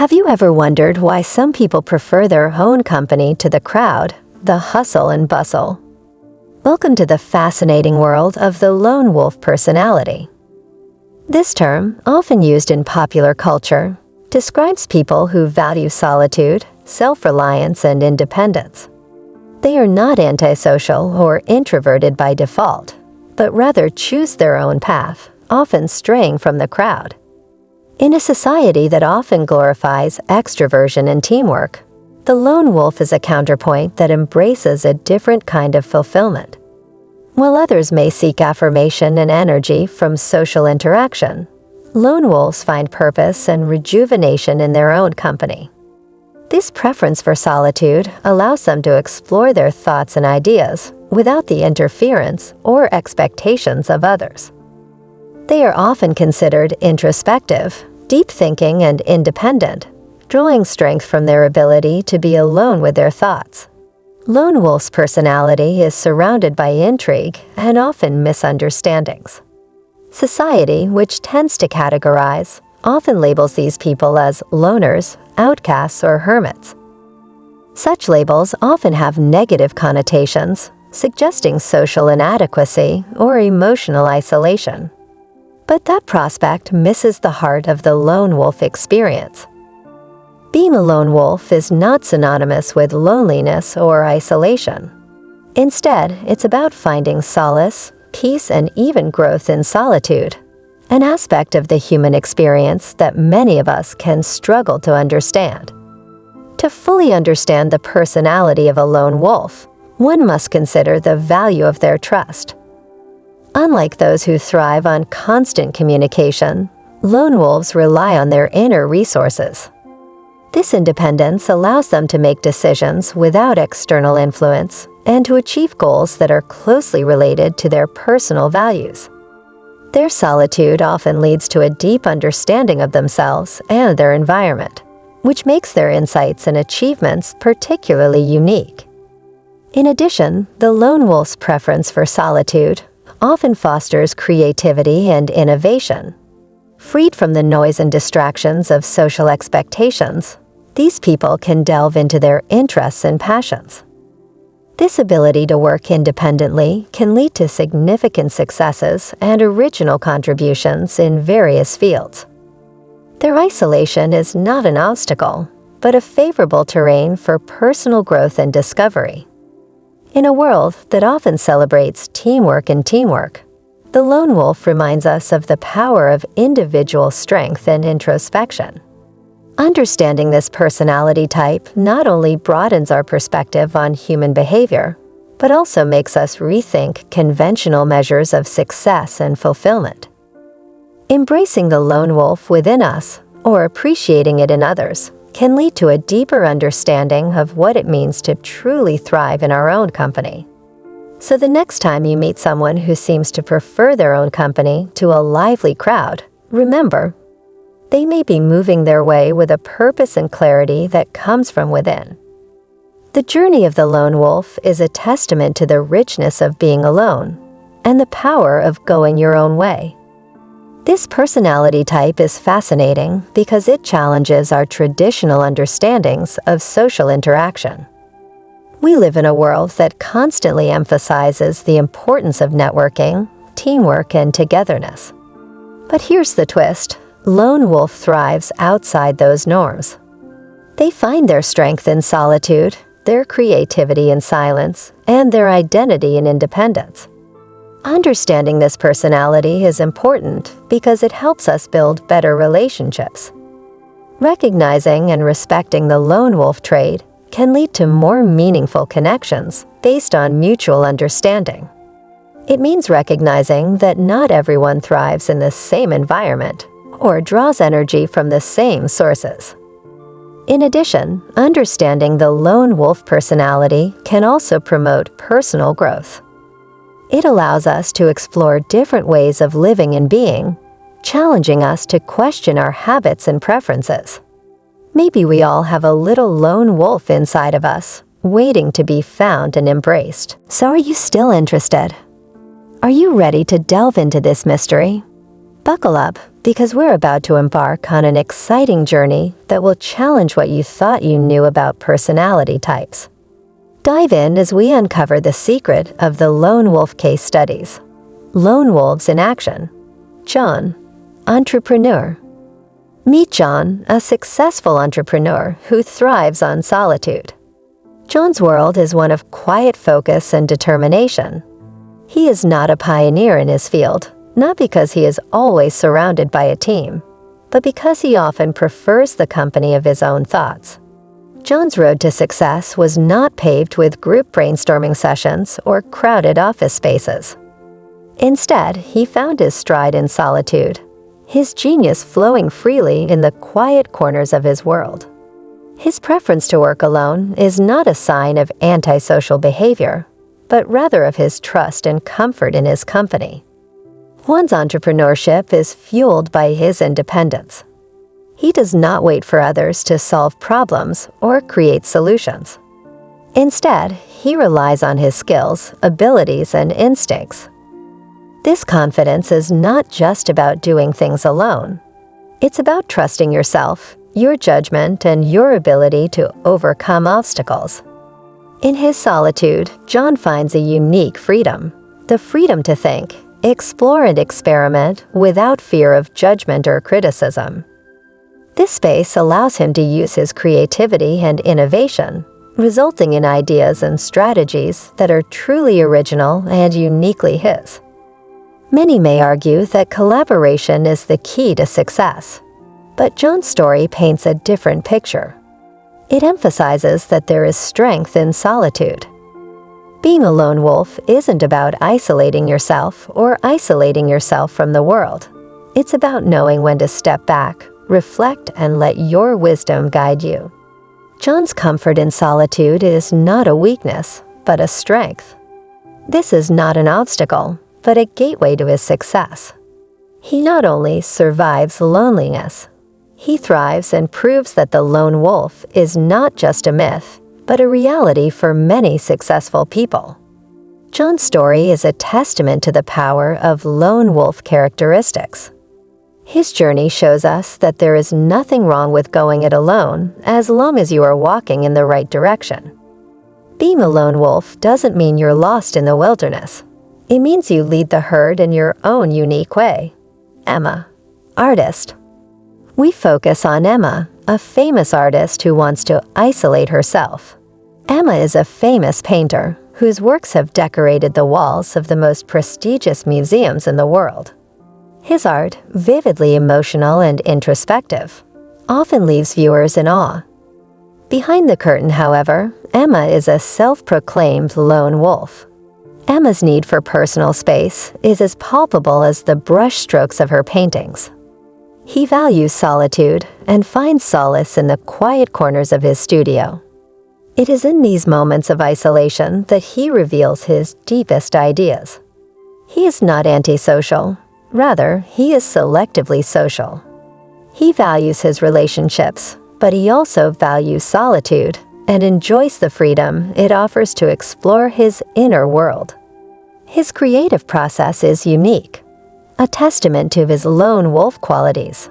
Have you ever wondered why some people prefer their own company to the crowd, the hustle and bustle? Welcome to the fascinating world of the lone wolf personality. This term, often used in popular culture, describes people who value solitude, self-reliance, and independence. They are not antisocial or introverted by default, but rather choose their own path, often straying from the crowd. In a society that often glorifies extroversion and teamwork, the lone wolf is a counterpoint that embraces a different kind of fulfillment. While others may seek affirmation and energy from social interaction, lone wolves find purpose and rejuvenation in their own company. This preference for solitude allows them to explore their thoughts and ideas without the interference or expectations of others. They are often considered introspective, deep-thinking, and independent, drawing strength from their ability to be alone with their thoughts. Lone wolf's personality is surrounded by intrigue and often misunderstandings. Society, which tends to categorize, often labels these people as loners, outcasts, or hermits. Such labels often have negative connotations, suggesting social inadequacy or emotional isolation. But that prospect misses the heart of the lone wolf experience. Being a lone wolf is not synonymous with loneliness or isolation. Instead, it's about finding solace, peace, and even growth in solitude, an aspect of the human experience that many of us can struggle to understand. To fully understand the personality of a lone wolf, one must consider the value of their trust. Unlike those who thrive on constant communication, lone wolves rely on their inner resources. This independence allows them to make decisions without external influence and to achieve goals that are closely related to their personal values. Their solitude often leads to a deep understanding of themselves and their environment, which makes their insights and achievements particularly unique. In addition, the lone wolf's preference for solitude often fosters creativity and innovation. Freed from the noise and distractions of social expectations, these people can delve into their interests and passions. This ability to work independently can lead to significant successes and original contributions in various fields. Their isolation is not an obstacle, but a favorable terrain for personal growth and discovery. In a world that often celebrates teamwork, the lone wolf reminds us of the power of individual strength and introspection. Understanding this personality type not only broadens our perspective on human behavior, but also makes us rethink conventional measures of success and fulfillment. Embracing the lone wolf within us, or appreciating it in others, can lead to a deeper understanding of what it means to truly thrive in our own company. So the next time you meet someone who seems to prefer their own company to a lively crowd, remember, they may be moving their way with a purpose and clarity that comes from within. The journey of the lone wolf is a testament to the richness of being alone and the power of going your own way. This personality type is fascinating because it challenges our traditional understandings of social interaction. We live in a world that constantly emphasizes the importance of networking, teamwork, and togetherness. But here's the twist: lone wolf thrives outside those norms. They find their strength in solitude, their creativity in silence, and their identity in independence. Understanding this personality is important because it helps us build better relationships. Recognizing and respecting the lone wolf trait can lead to more meaningful connections based on mutual understanding. It means recognizing that not everyone thrives in the same environment or draws energy from the same sources. In addition, understanding the lone wolf personality can also promote personal growth. It allows us to explore different ways of living and being, challenging us to question our habits and preferences. Maybe we all have a little lone wolf inside of us, waiting to be found and embraced. So are you still interested? Are you ready to delve into this mystery? Buckle up, because we're about to embark on an exciting journey that will challenge what you thought you knew about personality types. Dive in as we uncover the secret of the lone wolf case studies. Lone wolves in action. John, entrepreneur. Meet John, a successful entrepreneur who thrives on solitude. John's world is one of quiet focus and determination. He is not a pioneer in his field, not because he is always surrounded by a team, but because he often prefers the company of his own thoughts. John's road to success was not paved with group brainstorming sessions or crowded office spaces. Instead, he found his stride in solitude, his genius flowing freely in the quiet corners of his world. His preference to work alone is not a sign of antisocial behavior, but rather of his trust and comfort in his company. Juan's entrepreneurship is fueled by his independence. He does not wait for others to solve problems or create solutions. Instead, he relies on his skills, abilities, and instincts. This confidence is not just about doing things alone. It's about trusting yourself, your judgment, and your ability to overcome obstacles. In his solitude, John finds a unique freedom, the freedom to think, explore, and experiment without fear of judgment or criticism. This space allows him to use his creativity and innovation, resulting in ideas and strategies that are truly original and uniquely his. Many may argue that collaboration is the key to success, but John's story paints a different picture. It emphasizes that there is strength in solitude. Being a lone wolf isn't about isolating yourself or isolating yourself from the world. It's about knowing when to step back, reflect, and let your wisdom guide you. John's comfort in solitude is not a weakness, but a strength. This is not an obstacle, but a gateway to his success. He not only survives loneliness, he thrives and proves that the lone wolf is not just a myth, but a reality for many successful people. John's story is a testament to the power of lone wolf characteristics. His journey shows us that there is nothing wrong with going it alone as long as you are walking in the right direction. Being a lone wolf doesn't mean you're lost in the wilderness. It means you lead the herd in your own unique way. Emma, artist. We focus on Emma, a famous artist who wants to isolate herself. Emma is a famous painter whose works have decorated the walls of the most prestigious museums in the world. His art, vividly emotional and introspective, often leaves viewers in awe. Behind the curtain, however, Emma is a self-proclaimed lone wolf. Emma's need for personal space is as palpable as the brushstrokes of her paintings. He values solitude and finds solace in the quiet corners of his studio. It is in these moments of isolation that he reveals his deepest ideas. He is not antisocial. Rather, he is selectively social. He values his relationships, but he also values solitude and enjoys the freedom it offers to explore his inner world. His creative process is unique, a testament to his lone wolf qualities.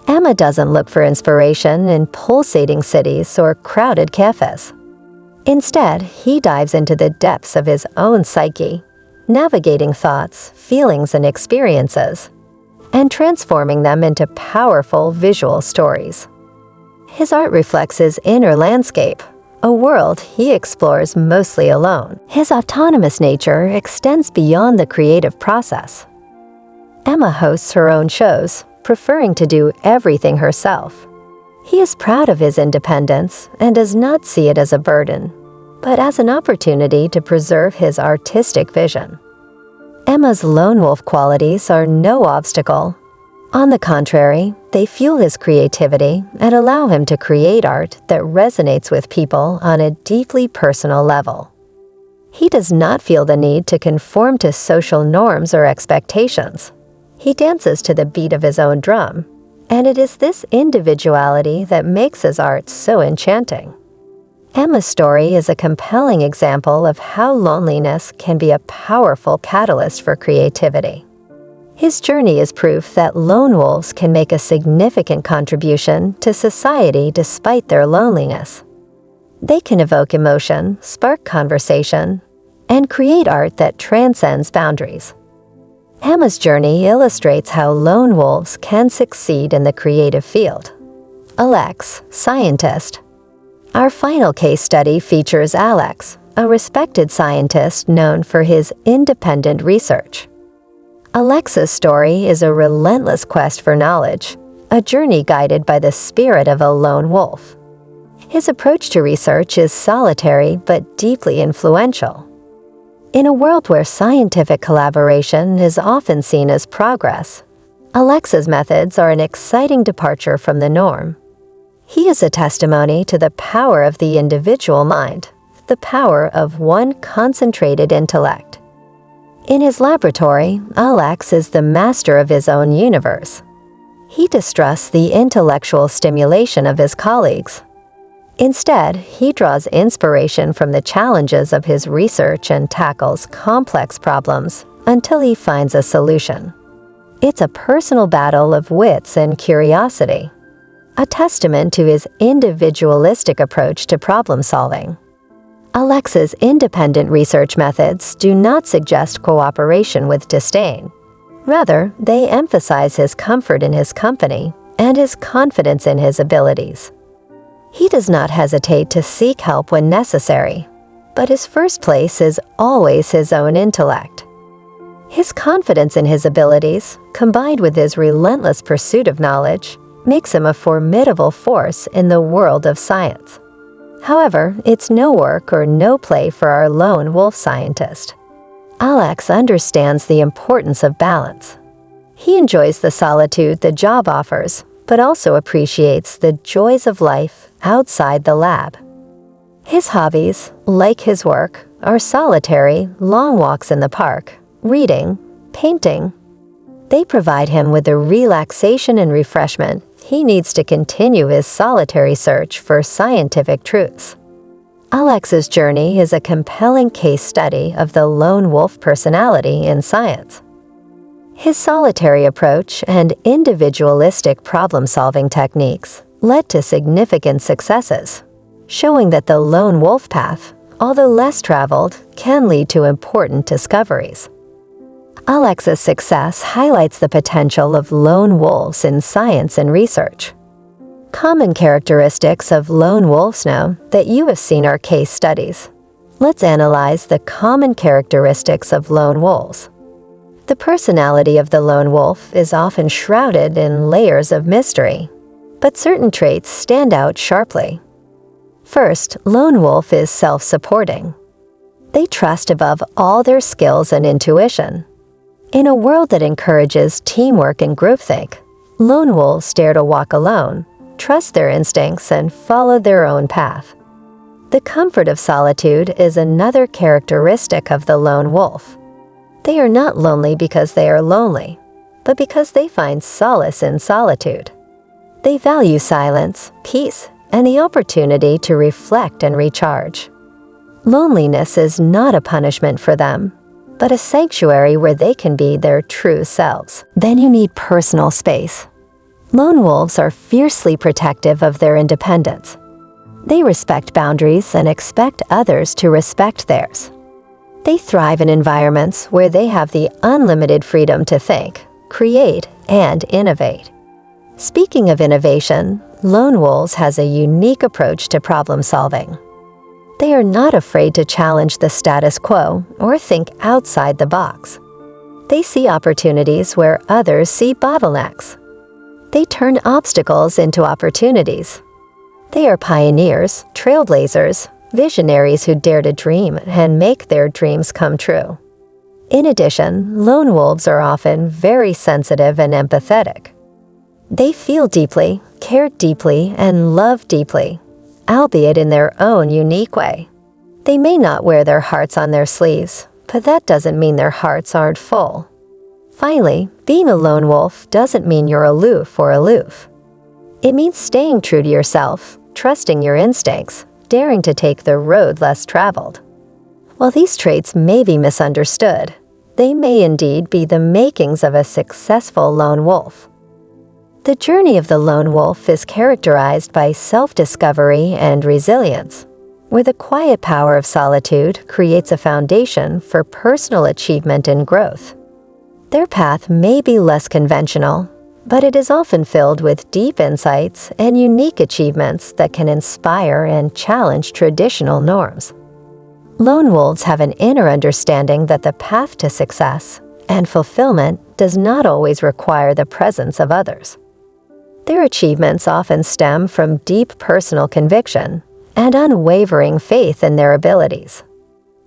Emma doesn't look for inspiration in pulsating cities or crowded cafes. Instead, he dives into the depths of his own psyche, navigating thoughts, feelings, and experiences, and transforming them into powerful visual stories. His art reflects his inner landscape, a world he explores mostly alone. His autonomous nature extends beyond the creative process. Emma hosts her own shows, preferring to do everything herself. He is proud of his independence and does not see it as a burden, but as an opportunity to preserve his artistic vision. Emma's lone wolf qualities are no obstacle. On the contrary, they fuel his creativity and allow him to create art that resonates with people on a deeply personal level. He does not feel the need to conform to social norms or expectations. He dances to the beat of his own drum, and it is this individuality that makes his art so enchanting. Emma's story is a compelling example of how loneliness can be a powerful catalyst for creativity. His journey is proof that lone wolves can make a significant contribution to society despite their loneliness. They can evoke emotion, spark conversation, and create art that transcends boundaries. Emma's journey illustrates how lone wolves can succeed in the creative field. Alex, scientist. Our final case study features Alex, a respected scientist known for his independent research. Alex's story is a relentless quest for knowledge, a journey guided by the spirit of a lone wolf. His approach to research is solitary but deeply influential. In a world where scientific collaboration is often seen as progress, Alex's methods are an exciting departure from the norm. He is a testimony to the power of the individual mind, the power of one concentrated intellect. In his laboratory, Alex is the master of his own universe. He distrusts the intellectual stimulation of his colleagues. Instead, he draws inspiration from the challenges of his research and tackles complex problems until he finds a solution. It's a personal battle of wits and curiosity, a testament to his individualistic approach to problem solving. Alex's independent research methods do not suggest cooperation with disdain. Rather, they emphasize his comfort in his company and his confidence in his abilities. He does not hesitate to seek help when necessary, but his first place is always his own intellect. His confidence in his abilities, combined with his relentless pursuit of knowledge, makes him a formidable force in the world of science. However, it's no work or no play for our lone wolf scientist. Alex understands the importance of balance. He enjoys the solitude the job offers, but also appreciates the joys of life outside the lab. His hobbies, like his work, are solitary, long walks in the park, reading, painting. They provide him with the relaxation and refreshment he needs to continue his solitary search for scientific truths. Alex's journey is a compelling case study of the lone wolf personality in science. His solitary approach and individualistic problem-solving techniques led to significant successes, showing that the lone wolf path, although less traveled, can lead to important discoveries. Alex's success highlights the potential of lone wolves in science and research. Common characteristics of lone wolves now that you have seen are case studies. Let's analyze the common characteristics of lone wolves. The personality of the lone wolf is often shrouded in layers of mystery, but certain traits stand out sharply. First, lone wolf is self-supporting. They trust above all their skills and intuition. In a world that encourages teamwork and groupthink, lone wolves dare to walk alone, trust their instincts, and follow their own path. The comfort of solitude is another characteristic of the lone wolf. They are not lonely because they are lonely, but because they find solace in solitude. They value silence, peace, and the opportunity to reflect and recharge. Loneliness is not a punishment for them, but a sanctuary where they can be their true selves. Then you need personal space. Lone wolves are fiercely protective of their independence. They respect boundaries and expect others to respect theirs. They thrive in environments where they have the unlimited freedom to think, create, and innovate. Speaking of innovation, lone wolves has a unique approach to problem solving. They are not afraid to challenge the status quo or think outside the box. They see opportunities where others see bottlenecks. They turn obstacles into opportunities. They are pioneers, trailblazers, visionaries who dare to dream and make their dreams come true. In addition, lone wolves are often very sensitive and empathetic. They feel deeply, care deeply, and love deeply, albeit in their own unique way. They may not wear their hearts on their sleeves, but that doesn't mean their hearts aren't full. Finally, being a lone wolf doesn't mean you're aloof or aloof. It means staying true to yourself, trusting your instincts, daring to take the road less traveled. While these traits may be misunderstood, they may indeed be the makings of a successful lone wolf. The journey of the lone wolf is characterized by self-discovery and resilience, where the quiet power of solitude creates a foundation for personal achievement and growth. Their path may be less conventional, but it is often filled with deep insights and unique achievements that can inspire and challenge traditional norms. Lone wolves have an inner understanding that the path to success and fulfillment does not always require the presence of others. Their achievements often stem from deep personal conviction and unwavering faith in their abilities.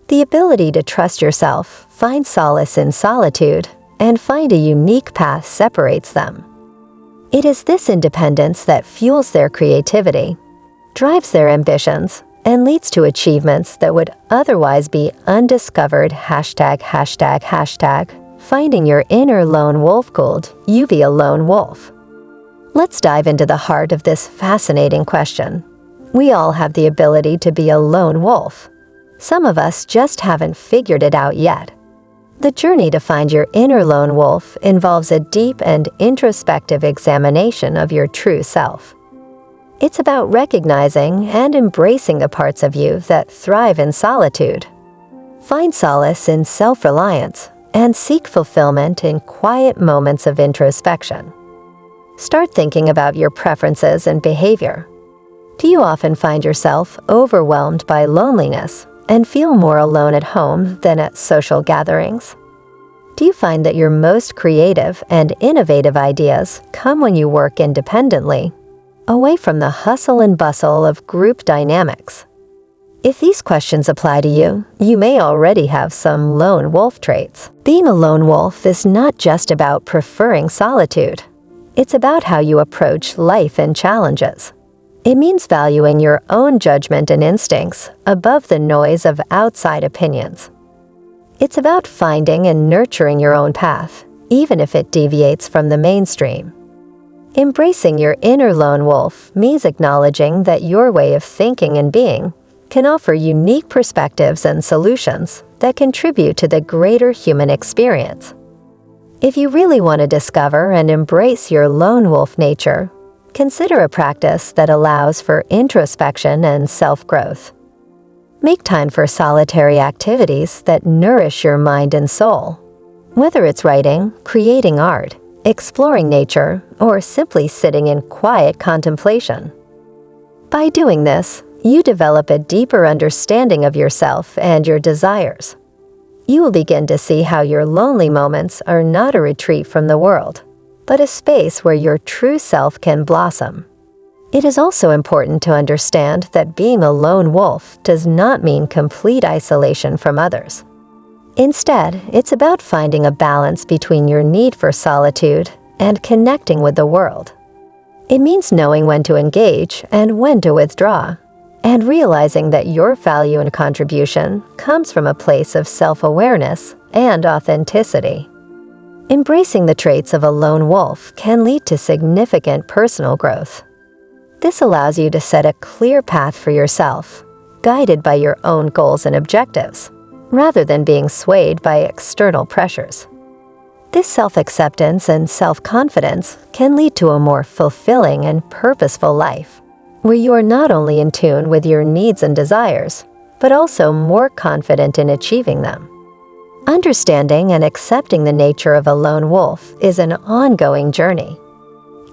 The ability to trust yourself, find solace in solitude, and find a unique path separates them. It is this independence that fuels their creativity, drives their ambitions, and leads to achievements that would otherwise be undiscovered. ###. Finding your inner lone wolf. Could you be a lone wolf? Let's dive into the heart of this fascinating question. We all have the ability to be a lone wolf. Some of us just haven't figured it out yet. The journey to find your inner lone wolf involves a deep and introspective examination of your true self. It's about recognizing and embracing the parts of you that thrive in solitude. Find solace in self-reliance and seek fulfillment in quiet moments of introspection. Start thinking about your preferences and behavior. Do you often find yourself overwhelmed by loneliness and feel more alone at home than at social gatherings? Do you find that your most creative and innovative ideas come when you work independently, away from the hustle and bustle of group dynamics? If these questions apply to you, you may already have some lone wolf traits. Being a lone wolf is not just about preferring solitude. It's about how you approach life and challenges. It means valuing your own judgment and instincts above the noise of outside opinions. It's about finding and nurturing your own path, even if it deviates from the mainstream. Embracing your inner lone wolf means acknowledging that your way of thinking and being can offer unique perspectives and solutions that contribute to the greater human experience. If you really want to discover and embrace your lone wolf nature, consider a practice that allows for introspection and self-growth. Make time for solitary activities that nourish your mind and soul. Whether it's writing, creating art, exploring nature, or simply sitting in quiet contemplation. By doing this, you develop a deeper understanding of yourself and your desires. You will begin to see how your lonely moments are not a retreat from the world, but a space where your true self can blossom. It is also important to understand that being a lone wolf does not mean complete isolation from others. Instead, it's about finding a balance between your need for solitude and connecting with the world. It means knowing when to engage and when to withdraw, and realizing that your value and contribution comes from a place of self-awareness and authenticity. Embracing the traits of a lone wolf can lead to significant personal growth. This allows you to set a clear path for yourself, guided by your own goals and objectives, rather than being swayed by external pressures. This self-acceptance and self-confidence can lead to a more fulfilling and purposeful life, where you are not only in tune with your needs and desires, but also more confident in achieving them. Understanding and accepting the nature of a lone wolf is an ongoing journey.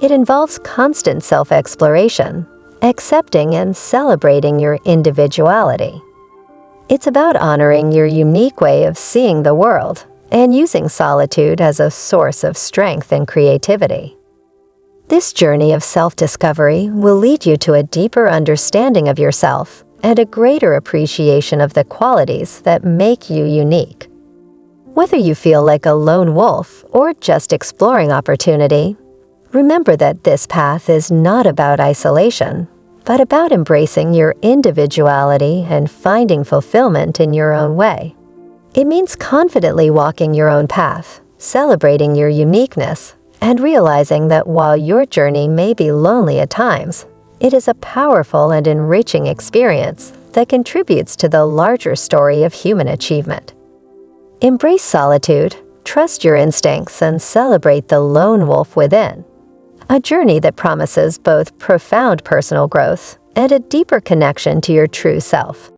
It involves constant self-exploration, accepting and celebrating your individuality. It's about honoring your unique way of seeing the world and using solitude as a source of strength and creativity. This journey of self-discovery will lead you to a deeper understanding of yourself and a greater appreciation of the qualities that make you unique. Whether you feel like a lone wolf or just exploring opportunity, remember that this path is not about isolation, but about embracing your individuality and finding fulfillment in your own way. It means confidently walking your own path, celebrating your uniqueness, and realizing that while your journey may be lonely at times, it is a powerful and enriching experience that contributes to the larger story of human achievement. Embrace solitude, trust your instincts, and celebrate the lone wolf within. A journey that promises both profound personal growth and a deeper connection to your true self.